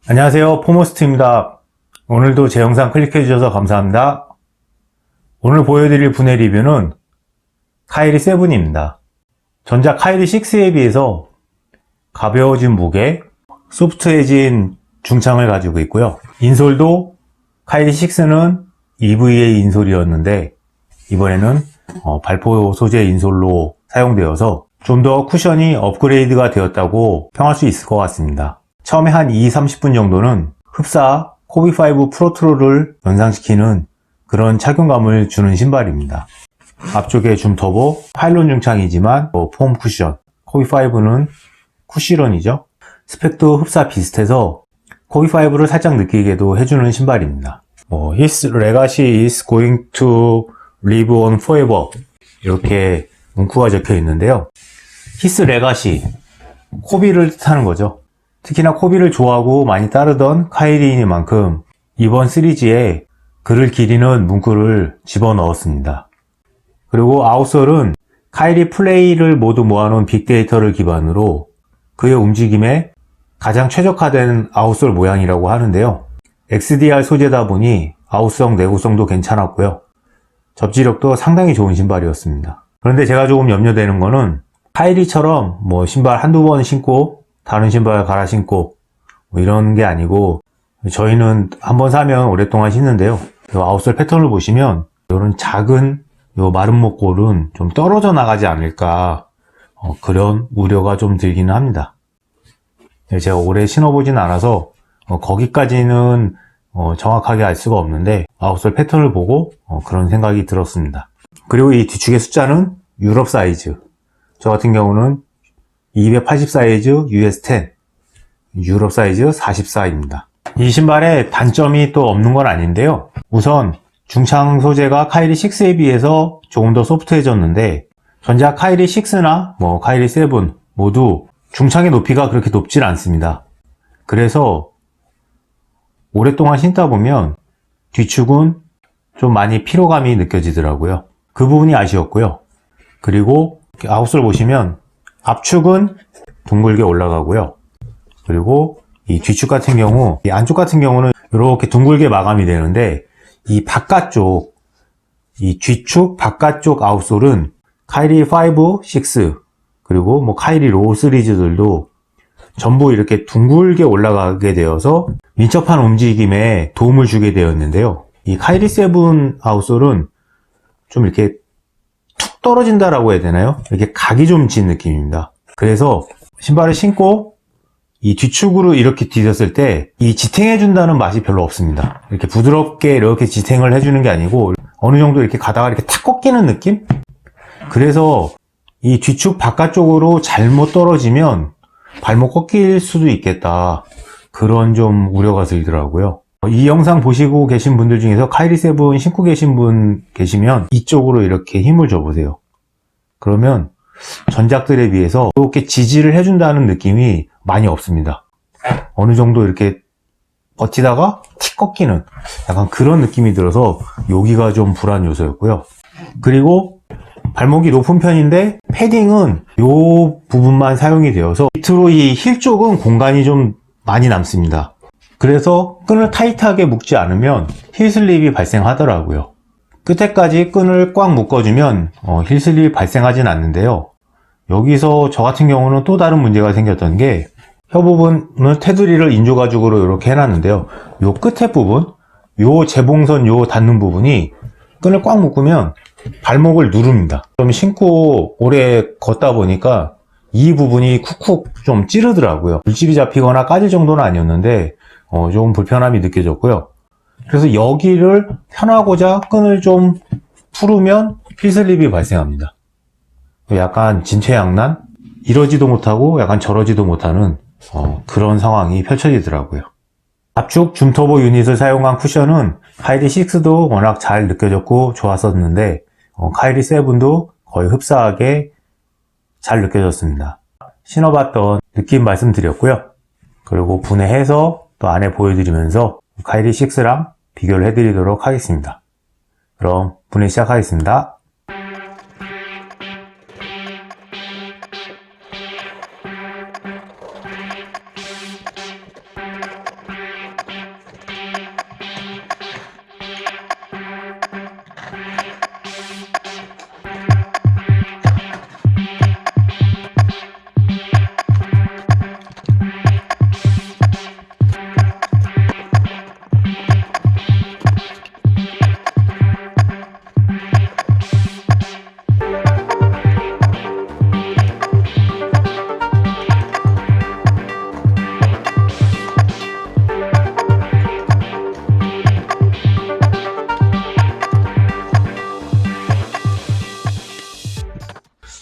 안녕하세요, 포모스트입니다. 오늘도 제 영상 클릭해 주셔서 감사합니다. 오늘 보여드릴 분해 리뷰는 카이리 7입니다. 전작 카이리 6에 비해서 가벼워진 무게, 소프트해진 중창을 가지고 있고요. 인솔도 카이리 6는 EVA 인솔이었는데 이번에는 발포 소재 인솔로 사용되어서 좀 더 쿠션이 업그레이드가 되었다고 평할 수 있을 것 같습니다. 처음에 한 20-30분 정도는 흡사 코비5 프로트로를 연상시키는 그런 착용감을 주는 신발입니다. 앞쪽에 줌터보, 파일론 중창이지만 폼 쿠션, 코비5는 쿠시런이죠. 스펙도 흡사 비슷해서 코비5를 살짝 느끼게도 해주는 신발입니다. His legacy is going to live on forever 이렇게 문구가 적혀 있는데요. His legacy, 코비를 뜻하는 거죠. 특히나 코비를 좋아하고 많이 따르던 카이리이니만큼 이번 시리즈에 그를 기리는 문구를 집어넣었습니다. 그리고 아웃솔은 카이리 플레이를 모두 모아놓은 빅데이터를 기반으로 그의 움직임에 가장 최적화된 아웃솔 모양이라고 하는데요. XDR 소재다 보니 아웃성, 내구성도 괜찮았고요. 접지력도 상당히 좋은 신발이었습니다. 그런데 제가 조금 염려되는 거는 카이리처럼 신발 한두 번 신고 다른 신발 갈아 신고 이런 게 아니고 저희는 한번 사면 오랫동안 신는데요. 이 아웃솔 패턴을 보시면 이런 작은 마른 목골은 좀 떨어져 나가지 않을까 그런 우려가 좀 들기는 합니다. 제가 오래 신어보진 않아서 거기까지는 정확하게 알 수가 없는데 아웃솔 패턴을 보고 그런 생각이 들었습니다. 그리고 이 뒤축의 숫자는 유럽 사이즈, 저 같은 경우는 280 사이즈 US10, 유럽 사이즈 44입니다. 이 신발에 단점이 또 없는 건 아닌데요. 우선 중창 소재가 카이리 6에 비해서 조금 더 소프트해졌는데 전작 카이리 6나 카이리 7 모두 중창의 높이가 그렇게 높질 않습니다. 그래서 오랫동안 신다 보면 뒤축은 좀 많이 피로감이 느껴지더라고요. 그 부분이 아쉬웠고요. 그리고 아웃솔 보시면 앞축은 둥글게 올라가고요. 그리고 이 뒤축 같은 경우, 이 안쪽 같은 경우는 이렇게 둥글게 마감이 되는데 이 바깥쪽, 이 뒤축 바깥쪽 아웃솔은 카이리 5, 6 그리고 카이리 로우 시리즈들도 전부 이렇게 둥글게 올라가게 되어서 민첩한 움직임에 도움을 주게 되었는데요. 이 카이리 7 아웃솔은 좀 이렇게 툭 떨어진다라고 해야 되나요? 이렇게 각이 좀 진 느낌입니다. 그래서 신발을 신고 이 뒤축으로 이렇게 디뎠을 때 이 지탱해준다는 맛이 별로 없습니다. 이렇게 부드럽게 이렇게 지탱을 해주는 게 아니고 어느 정도 이렇게 가다가 이렇게 탁 꺾이는 느낌? 그래서 이 뒤축 바깥쪽으로 잘못 떨어지면 발목 꺾일 수도 있겠다. 그런 좀 우려가 들더라고요. 이 영상 보시고 계신 분들 중에서 카이리 7 신고 계신 분 계시면 이쪽으로 이렇게 힘을 줘보세요. 그러면 전작들에 비해서 이렇게 지지를 해준다는 느낌이 많이 없습니다. 어느 정도 이렇게 버티다가 틱 꺾이는 약간 그런 느낌이 들어서 여기가 좀 불안 요소였고요. 그리고 발목이 높은 편인데 패딩은 이 부분만 사용이 되어서 밑으로 이 힐 쪽은 공간이 좀 많이 남습니다. 그래서 끈을 타이트하게 묶지 않으면 힐 슬립이 발생하더라고요. 끝에까지 끈을 꽉 묶어주면 힐 슬립이 발생하진 않는데요. 여기서 저 같은 경우는 또 다른 문제가 생겼던 게 혀 부분은 테두리를 인조 가죽으로 이렇게 해놨는데요. 요 끝에 부분, 요 재봉선 요 닿는 부분이 끈을 꽉 묶으면 발목을 누릅니다. 좀 신고 오래 걷다 보니까 이 부분이 쿡쿡 좀 찌르더라고요. 물집이 잡히거나 까질 정도는 아니었는데 조금 불편함이 느껴졌고요. 그래서 여기를 편하고자 끈을 좀 풀으면 필슬립이 발생합니다. 약간 진퇴양난? 이러지도 못하고 약간 저러지도 못하는 그런 상황이 펼쳐지더라고요. 앞축 줌터보 유닛을 사용한 쿠션은 카이리 6도 워낙 잘 느껴졌고 좋았었는데 카이리 7도 거의 흡사하게 잘 느껴졌습니다. 신어봤던 느낌 말씀드렸고요. 그리고 분해해서 또 안에 보여드리면서 카이리 6랑 비교를 해드리도록 하겠습니다. 그럼 분해 시작하겠습니다.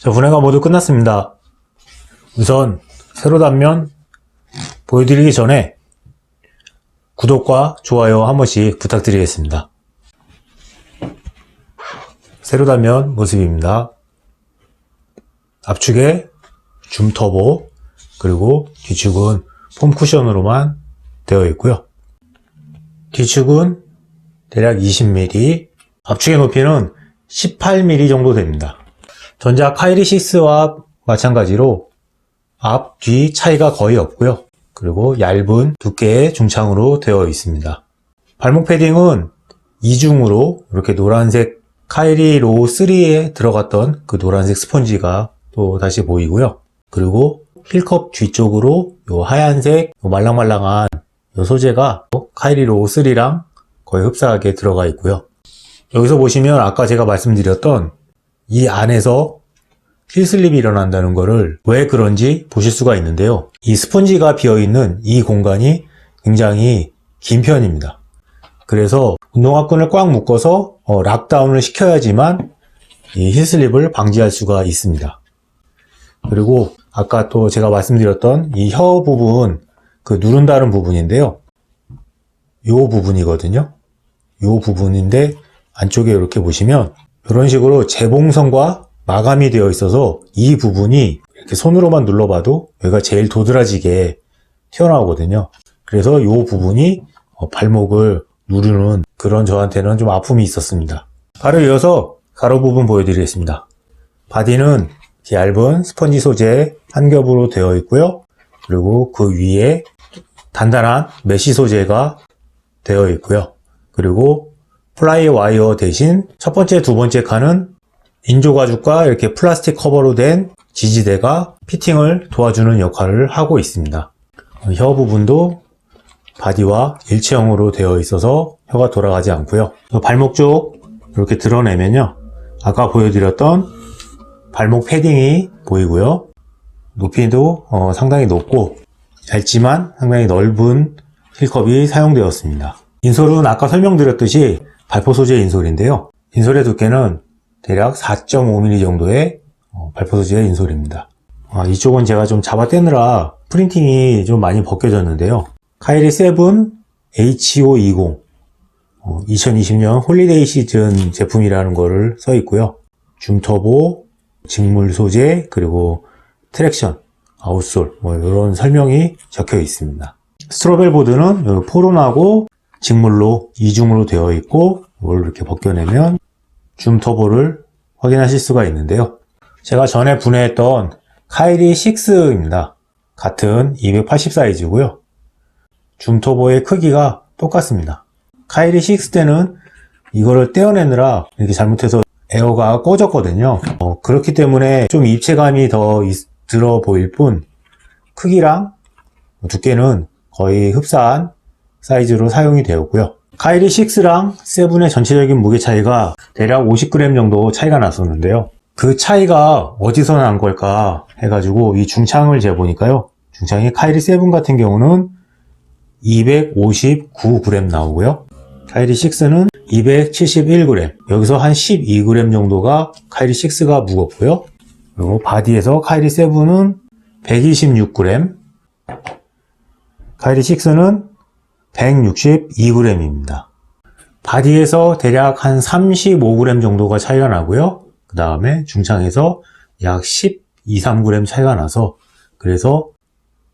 자, 분해가 모두 끝났습니다. 우선 세로 단면 보여드리기 전에 구독과 좋아요 한 번씩 부탁드리겠습니다. 세로 단면 모습입니다. 앞축에 줌 터보, 그리고 뒤축은 폼 쿠션으로만 되어 있고요. 뒤축은 대략 20mm, 앞축의 높이는 18mm 정도 됩니다. 전자 카이리6와 마찬가지로 앞, 뒤 차이가 거의 없고요. 그리고 얇은 두께의 중창으로 되어 있습니다. 발목 패딩은 이중으로 이렇게 노란색 카이리 로우 3에 들어갔던 그 노란색 스펀지가 또 다시 보이고요. 그리고 힐컵 뒤쪽으로 요 하얀색 요 말랑말랑한 요 소재가 카이리 로우 3랑 거의 흡사하게 들어가 있고요. 여기서 보시면 아까 제가 말씀드렸던 이 안에서 힐슬립이 일어난다는 거를 왜 그런지 보실 수가 있는데요. 이 스펀지가 비어있는 이 공간이 굉장히 긴 편입니다. 그래서 운동화끈을 꽉 묶어서 락다운을 시켜야지만 이 힐슬립을 방지할 수가 있습니다. 그리고 아까 또 제가 말씀드렸던 이 혀 부분, 그 누른다는 부분인데요. 요 부분이거든요. 요 부분인데 안쪽에 이렇게 보시면 이런 식으로 재봉선과 마감이 되어 있어서 이 부분이 이렇게 손으로만 눌러봐도 여기가 제일 도드라지게 튀어나오거든요. 그래서 이 부분이 발목을 누르는 그런 저한테는 좀 아픔이 있었습니다. 바로 이어서 가로 부분 보여드리겠습니다. 바디는 얇은 스펀지 소재 한 겹으로 되어 있고요. 그리고 그 위에 단단한 메쉬 소재가 되어 있고요. 그리고 플라이 와이어 대신 첫 번째, 두 번째 칸은 인조 가죽과 이렇게 플라스틱 커버로 된 지지대가 피팅을 도와주는 역할을 하고 있습니다. 혀 부분도 바디와 일체형으로 되어 있어서 혀가 돌아가지 않고요. 발목 쪽 이렇게 드러내면요. 아까 보여드렸던 발목 패딩이 보이고요. 높이도 상당히 높고 얇지만 상당히 넓은 힐컵이 사용되었습니다. 인솔은 아까 설명드렸듯이 발포 소재 인솔인데요. 인솔의 두께는 대략 4.5mm 정도의 발포 소재의 인솔입니다. 이쪽은 제가 좀 잡아 떼느라 프린팅이 좀 많이 벗겨졌는데요. 카이리 7 HO20 2020년 홀리데이 시즌 제품이라는 거를 써 있고요. 줌 터보, 직물 소재, 그리고 트랙션, 아웃솔 이런 설명이 적혀 있습니다. 스트로벨 보드는 포론하고 직물로 이중으로 되어 있고 이걸 이렇게 벗겨내면 줌 터보를 확인하실 수가 있는데요. 제가 전에 분해했던 카이리 6입니다. 같은 280 사이즈고요. 줌 터보의 크기가 똑같습니다. 카이리 6 때는 이거를 떼어내느라 이렇게 잘못해서 에어가 꺼졌거든요. 그렇기 때문에 좀 입체감이 더 들어 보일 뿐 크기랑 두께는 거의 흡사한 사이즈로 사용이 되었고요. 카이리 6랑 7의 전체적인 무게 차이가 대략 50g 정도 차이가 났었는데요. 그 차이가 어디서 난 걸까 해가지고 이 중창을 재보니까요. 중창이 카이리 7 같은 경우는 259g 나오고요. 카이리 6는 271g, 여기서 한 12g 정도가 카이리 6가 무겁고요. 그리고 바디에서 카이리 7은 126g, 카이리 6는 162g입니다. 바디에서 대략 한 35g 정도가 차이가 나고요. 그 다음에 중창에서 약 12, 3g 차이가 나서 그래서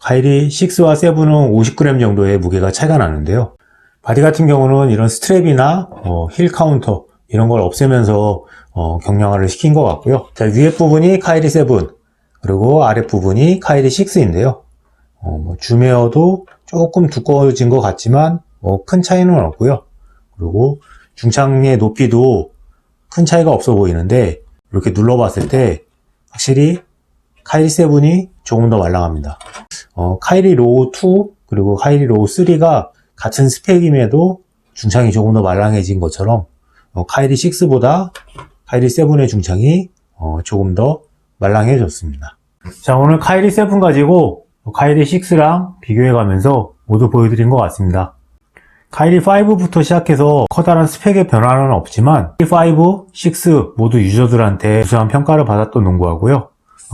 카이리 6와 7은 50g 정도의 무게가 차이가 나는데요. 바디 같은 경우는 이런 스트랩이나 힐 카운터 이런 걸 없애면서 경량화를 시킨 것 같고요. 자, 위에 부분이 카이리 7 그리고 아랫 부분이 카이리 6인데요. 줌웨어도 조금 두꺼워진 것 같지만 큰 차이는 없고요. 그리고 중창의 높이도 큰 차이가 없어 보이는데 이렇게 눌러봤을 때 확실히 카이리 7이 조금 더 말랑합니다. 카이리 로우 2 그리고 카이리 로우 3가 같은 스펙임에도 중창이 조금 더 말랑해진 것처럼 카이리 6보다 카이리 7의 중창이 조금 더 말랑해졌습니다. 자, 오늘 카이리 7 가지고 카이리 6랑 비교해 가면서 모두 보여드린 것 같습니다. 카이리 5부터 시작해서 커다란 스펙의 변화는 없지만 카이리 5, 6 모두 유저들한테 우수한 평가를 받았던 농구하고요.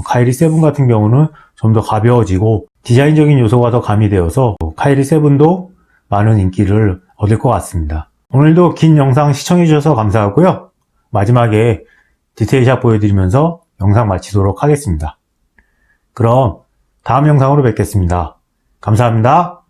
카이리 7 같은 경우는 좀 더 가벼워지고 디자인적인 요소가 더 가미되어서 카이리 7도 많은 인기를 얻을 것 같습니다. 오늘도 긴 영상 시청해주셔서 감사하고요. 마지막에 디테일샷 보여드리면서 영상 마치도록 하겠습니다. 그럼 다음 영상으로 뵙겠습니다. 감사합니다.